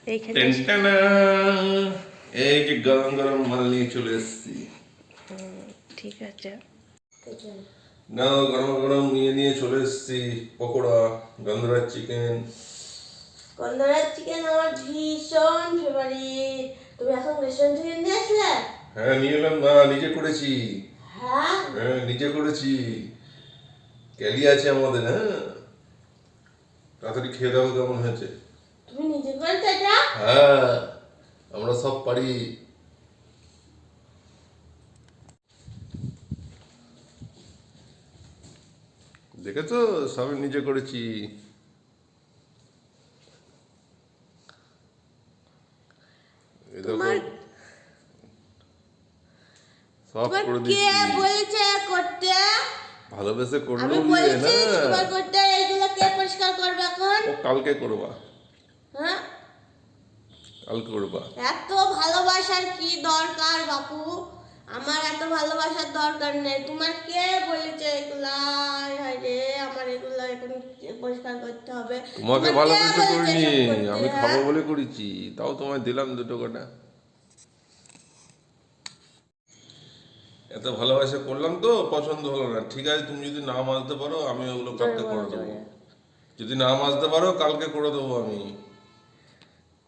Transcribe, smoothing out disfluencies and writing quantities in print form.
এইখানে টেনটানা, এই যে গরম গরম মাল নিয়ে চলে এসেছি। ঠিক আছে। না, গরম গরম নিয়ে চলে এসেছি পকোড়া, গন্ধরাজ চিকেন। গন্ধরাজ চিকেন আমার ভীষণ ফেভারিট। তুমি এখন রেস্টুরেন্ট থেকে নিয়ে আসলে? হ্যাঁ, নিয়ে এলাম না, নিজে করেছি। হ্যাঁ, হ্যাঁ, নিজে করেছি। ক্যালি আছে আমাদের। হ্যাঁ, তাড়াতাড়ি খেয়ে দাও, কেমন হয়েছে? তুমি নিজে করেছো এটা? হ্যাঁ, আমরা সব পারি। দেখেছো, সবই নিজে করেছি। এই দেখো, তোমার- সব তোমার করে কে দিচ্ছি। বলেছে করতে? ভালোবেসে আমি করলেও নিয়ে বলেছি না। তোমার করতে। এইগুলো কে পরিষ্কার করবে এখন? ও কালকে করবা, হ্যাঁ, কালকে করবা। এত ভালোবাসার কি দরকার বাপু? আমার এত ভালোবাসার দরকার নেই। তোমার কে বলেছে এগুলা? হায় রে, আমার এগুলা এখন পরিষ্কার করতে হবে। তোমাকে তোমার কে ভালোবেসে বলেছে করিনি, এসব করতে, আমি হ্যাঁ? খাবো বলে করেছি। তাও তোমায় দিলাম দুটো কটা। এত ভালোবাসা করলাম তো পছন্দ হলো না। ঠিক আছে, তুমি যদি না মাজতে পারো আমি ওগুলো কালকে করে দেবো। যদি না মাজতে পারো কালকে করে দেবো আমি।